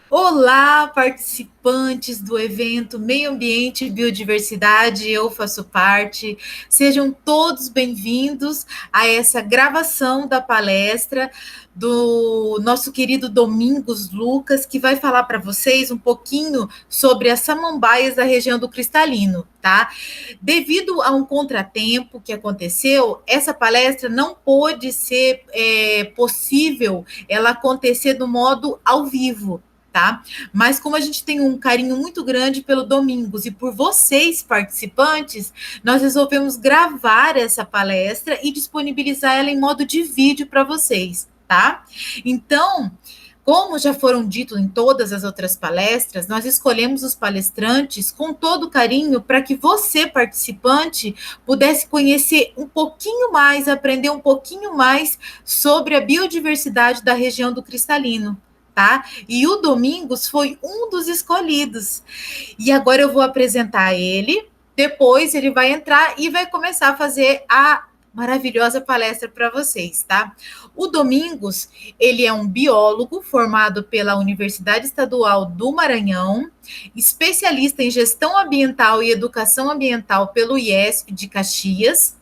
Olá, participantes do evento Meio Ambiente e Biodiversidade, eu faço parte. Sejam todos bem-vindos a essa gravação da palestra do nosso querido Domingos Lucas, que vai falar para vocês um pouquinho sobre as samambaias da região do Cristalino, tá? Devido a um contratempo que aconteceu, essa palestra não pôde ser possível ela acontecer do modo ao vivo, tá? Mas como a gente tem um carinho muito grande pelo Domingos e por vocês, participantes, nós resolvemos gravar essa palestra e disponibilizar ela em modo de vídeo para vocês, tá? Então, como já foram dito em todas as outras palestras, nós escolhemos os palestrantes com todo carinho para que você, participante, pudesse conhecer um pouquinho mais, aprender um pouquinho mais sobre a biodiversidade da região do Cristalino. Tá? E o Domingos foi um dos escolhidos. E agora eu vou apresentar ele, depois ele vai entrar e vai começar a fazer a maravilhosa palestra para vocês, tá? O Domingos, ele é um biólogo formado pela Universidade Estadual do Maranhão, especialista em gestão ambiental e educação ambiental pelo IESP de Caxias,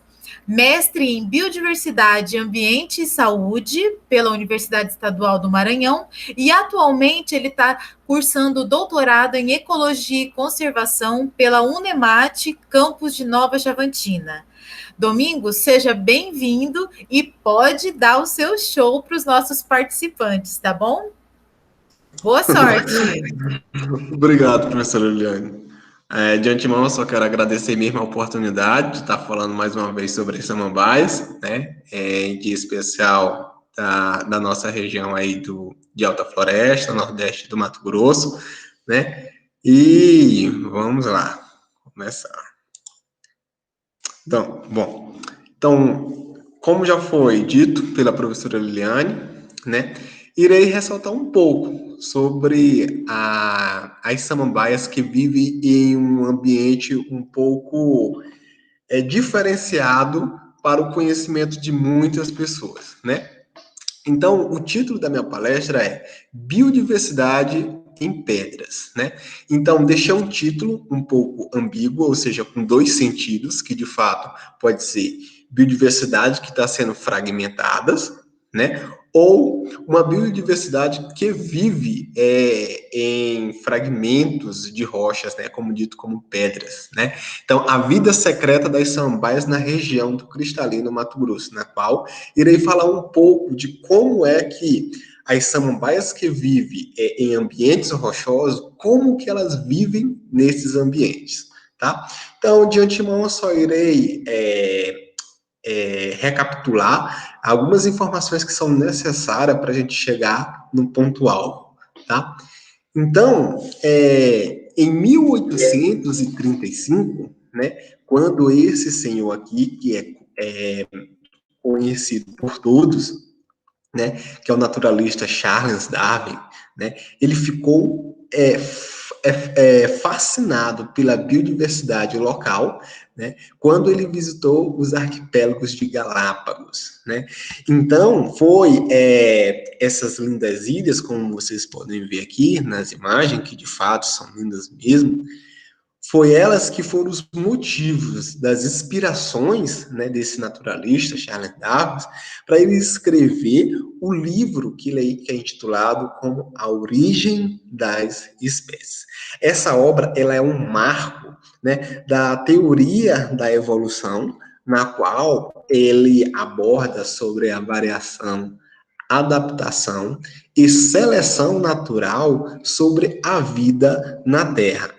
mestre em Biodiversidade, Ambiente e Saúde pela Universidade Estadual do Maranhão e atualmente ele está cursando doutorado em Ecologia e Conservação pela Unemate, campus de Nova Chavantina. Domingos, seja bem-vindo e pode dar o seu show para os nossos participantes, tá bom? Boa sorte! Obrigado, professora Liliane. De antemão, eu só quero agradecer mesmo a oportunidade de estar falando mais uma vez sobre as samambaias, né? De especial da nossa região aí de Alta Floresta, Nordeste do Mato Grosso, né? E vamos lá, começar. Então, como já foi dito pela professora Liliane, né? Irei ressaltar um pouco sobre as samambaias que vivem em um ambiente um pouco diferenciado para o conhecimento de muitas pessoas, né? Então, o título da minha palestra é Biodiversidade em Pedras, né? Então, deixei um título um pouco ambíguo, ou seja, com dois sentidos, que de fato pode ser biodiversidade que está sendo fragmentadas, né? Ou uma biodiversidade que vive em fragmentos de rochas, né? Como dito, como pedras, né? Então, a vida secreta das samambaias na região do Cristalino, Mato Grosso, na qual irei falar um pouco de como é que as samambaias que vivem em ambientes rochosos, como que elas vivem nesses ambientes, tá? Então, de antemão, eu só irei recapitular algumas informações que são necessárias para a gente chegar no ponto alvo, tá? Então, em 1835, né, quando esse senhor aqui, que é conhecido por todos, né, que é o naturalista Charles Darwin, né, ele ficou fascinado pela biodiversidade local, né, quando ele visitou os arquipélagos de Galápagos, né. Então, foi essas lindas ilhas, como vocês podem ver aqui nas imagens, que de fato são lindas mesmo, foi elas que foram os motivos das inspirações, né, desse naturalista, Charles Darwin, para ele escrever o livro que é intitulado como A Origem das Espécies. Essa obra ela é um marco, né, da teoria da evolução, na qual ele aborda sobre a variação, adaptação e seleção natural sobre a vida na Terra.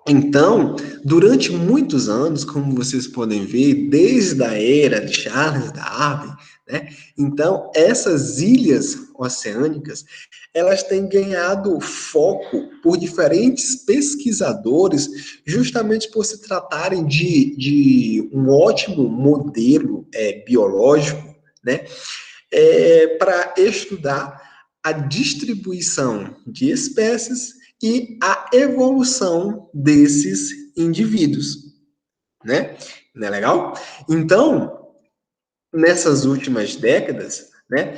Então, durante muitos anos, como vocês podem ver, desde a era de Charles Darwin, né? Então, essas ilhas oceânicas, elas têm ganhado foco por diferentes pesquisadores, justamente por se tratarem de um ótimo modelo biológico, né? Para estudar a distribuição de espécies e a evolução desses indivíduos, né? Não é legal? Então, nessas últimas décadas, né?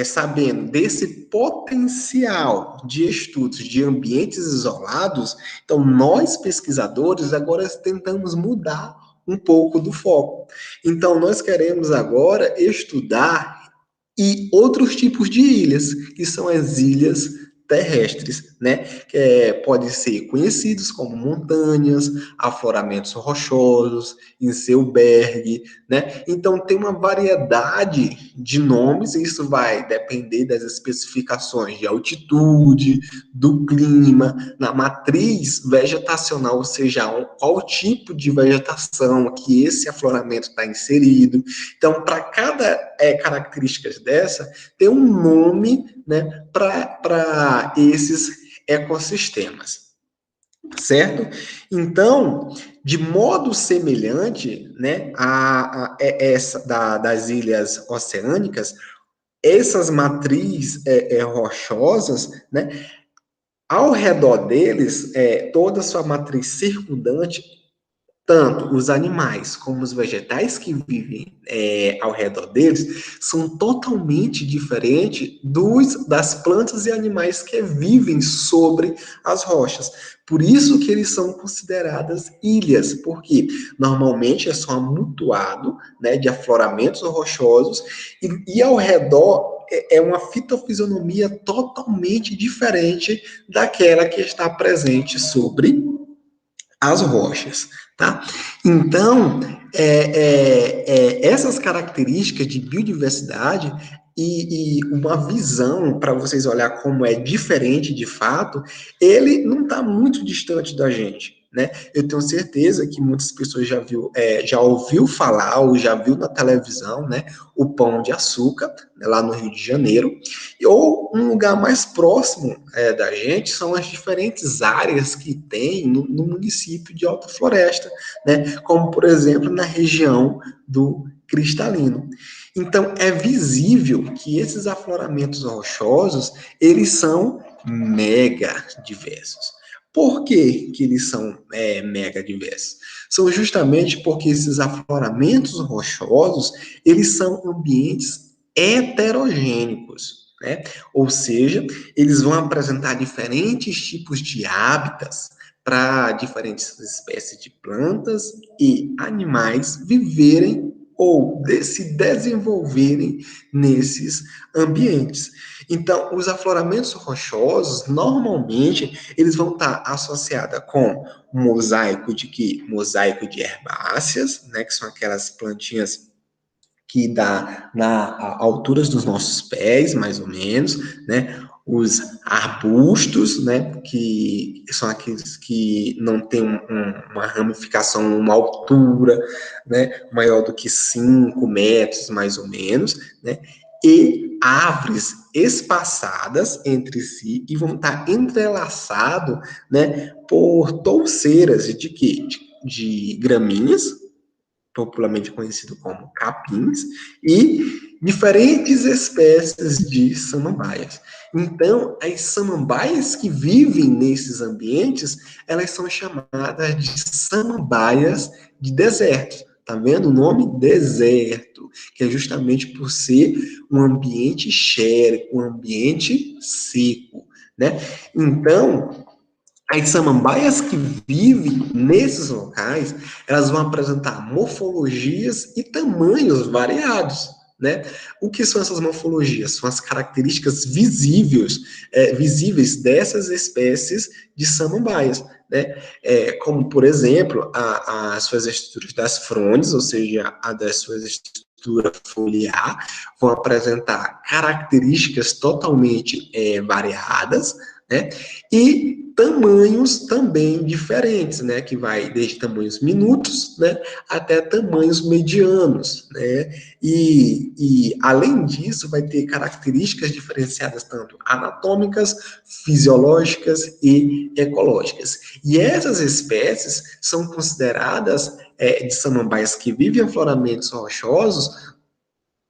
Sabendo desse potencial de estudos de ambientes isolados, então nós pesquisadores agora tentamos mudar um pouco do foco. Então nós queremos agora estudar e outros tipos de ilhas, que são as ilhas terrestres, né? Que podem ser conhecidos como montanhas, afloramentos rochosos, iceberg, né? Então tem uma variedade de nomes, e isso vai depender das especificações de altitude, do clima, na matriz vegetacional, ou seja, qual tipo de vegetação que esse afloramento está inserido. Então, para cada característica dessa, tem um nome, né, para esses ecossistemas, certo? Então, de modo semelhante, né, das ilhas oceânicas, essas matrizes rochosas, né, ao redor deles, toda a sua matriz circundante, tanto os animais como os vegetais que vivem ao redor deles são totalmente diferentes das plantas e animais que vivem sobre as rochas. Por isso que eles são consideradas ilhas, porque normalmente é só amontoado, né, de afloramentos rochosos e ao redor é uma fitofisionomia totalmente diferente daquela que está presente sobre as rochas, tá? Então, essas características de biodiversidade e uma visão para vocês olhar como é diferente de fato, ele não está muito distante da gente, né? Eu tenho certeza que muitas pessoas já ouviu falar ou já viu na televisão, né? O Pão de Açúcar, né, lá no Rio de Janeiro, ou um lugar mais próximo da gente são as diferentes áreas que tem no município de Alta Floresta, né? Como, por exemplo, na região do Cristalino. Então, é visível que esses afloramentos rochosos, eles são mega diversos. Por que eles são mega diversos? São justamente porque esses afloramentos rochosos, eles são ambientes heterogênicos, né? Ou seja, eles vão apresentar diferentes tipos de hábitats para diferentes espécies de plantas e animais viverem ou se desenvolverem nesses ambientes. Então, os afloramentos rochosos, normalmente, eles vão estar associados com mosaico de quê? Mosaico de herbáceas, né, que são aquelas plantinhas que dá na alturas dos nossos pés, mais ou menos, né? Os arbustos, né? Que são aqueles que não têm uma ramificação, uma altura, né? Maior do que 5 metros, mais ou menos, né? E árvores espaçadas entre si e vão estar entrelaçado, né? Por touceiras de quê? De gramíneas, popularmente conhecido como capins, e diferentes espécies de samambaias. Então, as samambaias que vivem nesses ambientes, elas são chamadas de samambaias de deserto. Tá vendo o nome? Deserto, que é justamente por ser um ambiente xérico, um ambiente seco, né? Então, as samambaias que vivem nesses locais, elas vão apresentar morfologias e tamanhos variados, né? O que são essas morfologias? São as características visíveis dessas espécies de samambaias, né? Como, por exemplo, as suas estruturas das frondes, ou seja, a das suas estrutura foliar, vão apresentar características totalmente variadas, né? E tamanhos também diferentes, né? Que vai desde tamanhos minutos, né? Até tamanhos medianos, né? E além disso, vai ter características diferenciadas tanto anatômicas, fisiológicas e ecológicas. E essas espécies são consideradas de samambaias que vivem em afloramentos rochosos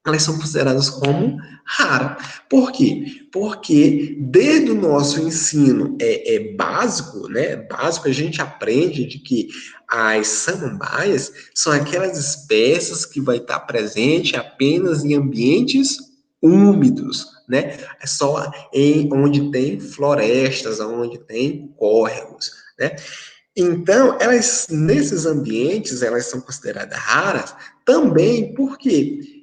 elas são consideradas como raras. Por quê? Porque desde o nosso ensino básico, né? Básico, a gente aprende de que as samambaias são aquelas espécies que vai estar presente apenas em ambientes úmidos, né? É só em onde tem florestas, onde tem córregos, né? Então, elas nesses ambientes, elas são consideradas raras também porque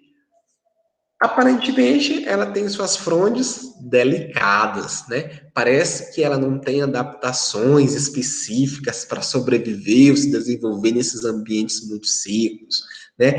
aparentemente, ela tem suas frondes delicadas, né? Parece que ela não tem adaptações específicas para sobreviver ou se desenvolver nesses ambientes muito secos, né?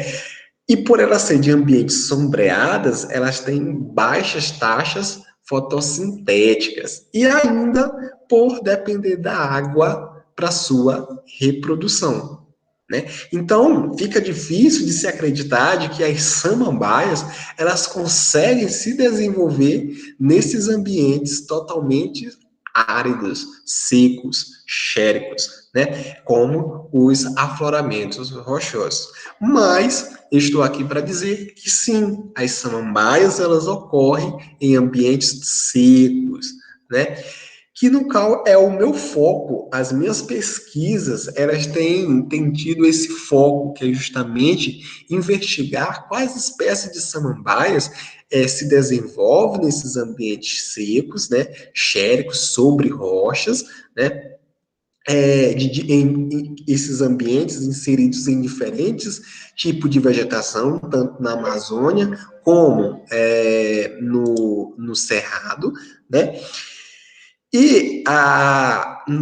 E por ela ser de ambientes sombreadas, elas têm baixas taxas fotossintéticas e ainda por depender da água para sua reprodução, né? Então, fica difícil de se acreditar de que as samambaias elas conseguem se desenvolver nesses ambientes totalmente áridos, secos, xéricos, né? Como os afloramentos rochosos. Mas estou aqui para dizer que sim, as samambaias elas ocorrem em ambientes secos, né? Que no qual é o meu foco. As minhas pesquisas, elas têm tido esse foco, que é justamente investigar quais espécies de samambaias se desenvolvem nesses ambientes secos, né, xéricos, sobre rochas, né, em esses ambientes inseridos em diferentes tipos de vegetação, tanto na Amazônia como no Cerrado, né? E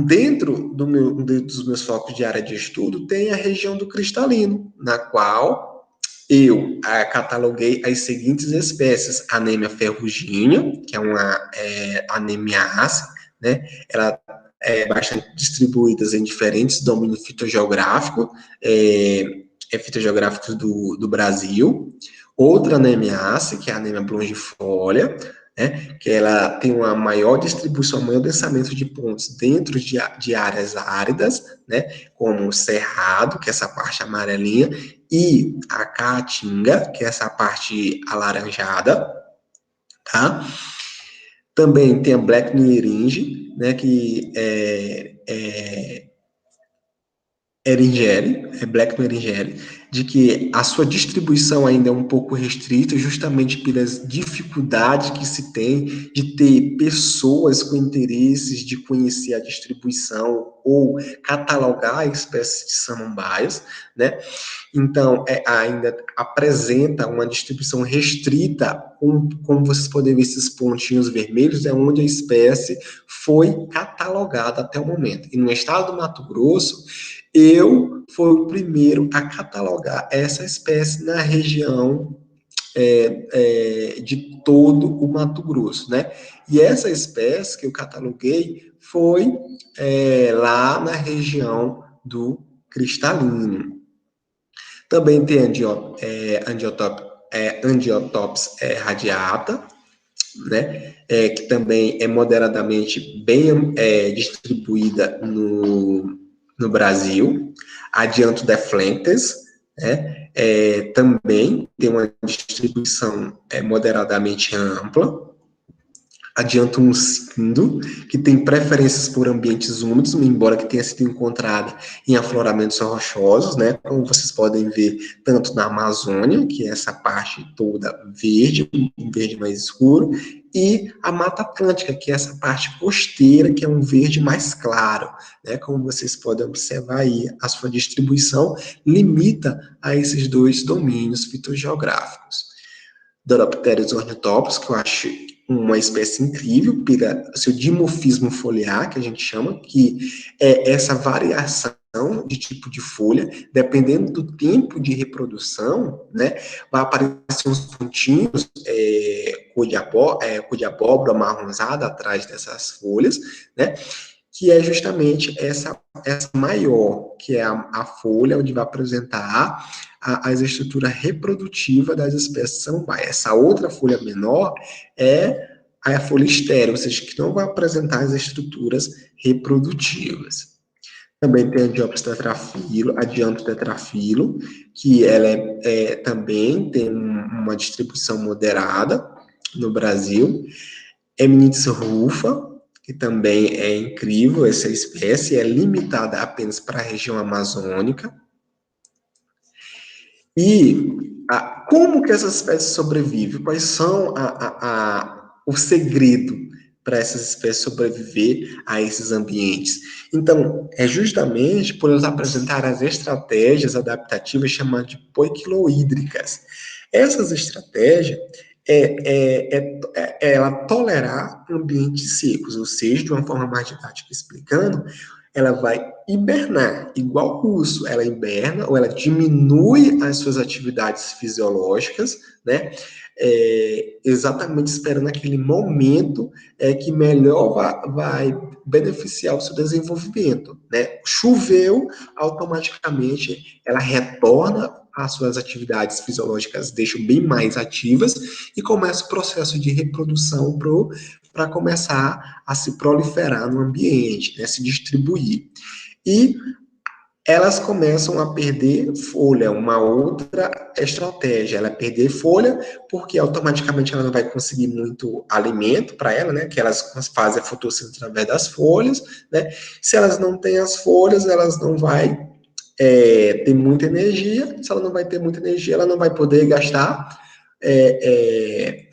dentro dos meus focos de área de estudo tem a região do cristalino, na qual eu cataloguei as seguintes espécies: anemia ferruginea, que é uma anemiácea, né? Ela é bastante distribuída em diferentes domínios fitogeográficos, fitogeográficos do Brasil. Outra anemiácea, que é a anemia longifolia, né, que ela tem uma maior distribuição, um maior densamento de pontos dentro de áreas áridas, né, como o cerrado, que é essa parte amarelinha, e a caatinga, que é essa parte alaranjada, tá? Também tem a Black Meringue, né, que é Erigere, Black Erigere, de que a sua distribuição ainda é um pouco restrita, justamente pelas dificuldades que se tem de ter pessoas com interesses de conhecer a distribuição ou catalogar espécies de samambaias, né? Então, ainda apresenta uma distribuição restrita, como vocês podem ver, esses pontinhos vermelhos, é onde a espécie foi catalogada até o momento. E no estado do Mato Grosso, eu fui o primeiro a catalogar essa espécie na região de todo o Mato Grosso, né? E essa espécie que eu cataloguei foi lá na região do Cristalino. Também tem Angiotopsis radiata, né? Que também é moderadamente bem distribuída no Brasil. Adianto deflentes, né? Também tem uma distribuição moderadamente ampla. Adianta um cindo, que tem preferências por ambientes úmidos, embora que tenha sido encontrada em afloramentos rochosos, né, como vocês podem ver, tanto na Amazônia, que é essa parte toda verde, um verde mais escuro, e a Mata Atlântica, que é essa parte costeira, que é um verde mais claro, né, como vocês podem observar aí, a sua distribuição limita a esses dois domínios fitogeográficos. Doropteris ornithopsis, que eu acho uma espécie incrível, pelo seu dimorfismo foliar, que a gente chama, que é essa variação de tipo de folha, dependendo do tempo de reprodução, né, vai aparecer uns pontinhos cor de abóbora amarronzada atrás dessas folhas, né, que é justamente essa maior, que é a folha, onde vai apresentar as estruturas reprodutivas das espécies samambaia. Essa outra folha menor é a folha estéril, ou seja, que não vai apresentar as estruturas reprodutivas. Também tem a Diopsis tetrafilo, a Dianto tetrafilo, que ela também tem uma distribuição moderada no Brasil. Emmenitis rufa, que também é incrível, essa espécie é limitada apenas para a região amazônica. E como que essas espécies sobrevivem? Quais são o segredo para essas espécies sobreviver a esses ambientes? Então, é justamente por elas apresentar as estratégias adaptativas chamadas de poiquilohídricas. Essas estratégias ela tolerar ambientes secos, ou seja, de uma forma mais didática explicando, ela vai hibernar, igual o urso, ela hiberna ou ela diminui as suas atividades fisiológicas, né? Exatamente esperando aquele momento que melhor vai beneficiar o seu desenvolvimento, né? Choveu, automaticamente ela retorna às suas atividades fisiológicas, deixa bem mais ativas e começa o processo de reprodução para começar a se proliferar no ambiente, né, se distribuir. E elas começam a perder folha, uma outra estratégia, ela perder folha, porque automaticamente ela não vai conseguir muito alimento para ela, né, que elas fazem a fotossíntese através das folhas, né, se elas não têm as folhas, elas não vai ter muita energia, se ela não vai ter muita energia, ela não vai poder gastar,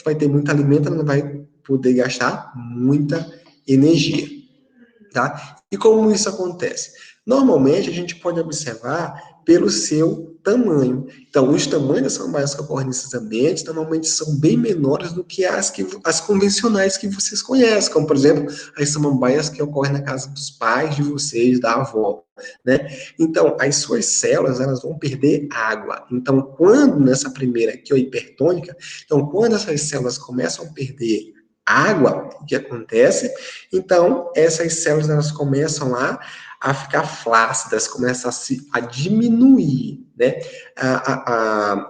vai ter muito alimento, ela não vai poder gastar muita energia, tá? E como isso acontece? Normalmente, a gente pode observar pelo seu tamanho. Então, os tamanhos das samambaias que ocorrem nesses ambientes, normalmente são bem menores do que as convencionais que vocês conhecem, como, por exemplo, as samambaias que ocorrem na casa dos pais de vocês, da avó, né? Então, as suas células, elas vão perder água. Então, quando, nessa primeira aqui, a hipertônica, então, quando essas células começam a perder água, o que acontece? Então, essas células, elas começam a ficar flácidas, começam a diminuir, né,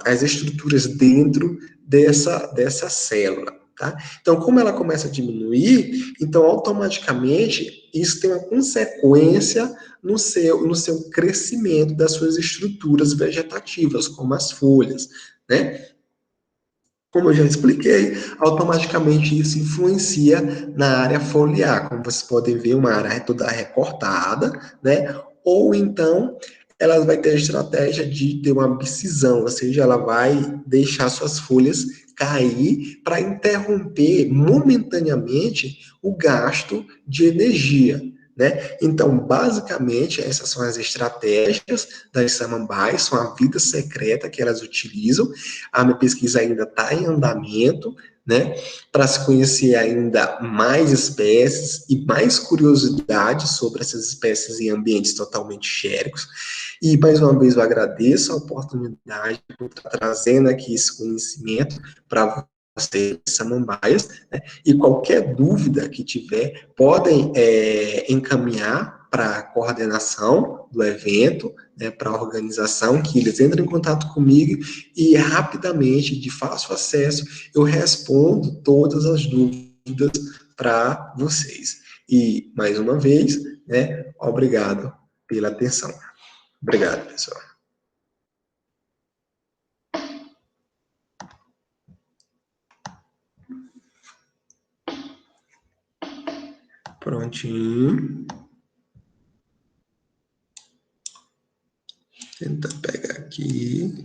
as estruturas dentro dessa célula, tá? Então, como ela começa a diminuir, então, automaticamente, isso tem uma consequência no seu crescimento das suas estruturas vegetativas, como as folhas, né? Como eu já expliquei, automaticamente isso influencia na área foliar, como vocês podem ver, uma área toda recortada, né? Ou então ela vai ter a estratégia de ter uma abscisão, ou seja, ela vai deixar suas folhas cair para interromper momentaneamente o gasto de energia, né? Então, basicamente, essas são as estratégias das samambaias, são a vida secreta que elas utilizam. A minha pesquisa ainda está em andamento, né? Para se conhecer ainda mais espécies e mais curiosidades sobre essas espécies em ambientes totalmente xéricos. E, mais uma vez, eu agradeço a oportunidade por estar trazendo aqui esse conhecimento para vocês, samambaias, né? E qualquer dúvida que tiver, podem encaminhar para a coordenação do evento, né, para a organização, que eles entrem em contato comigo e rapidamente, de fácil acesso, eu respondo todas as dúvidas para vocês. E, mais uma vez, né, obrigado pela atenção. Obrigado, pessoal. Prontinho. Tenta pegar aqui.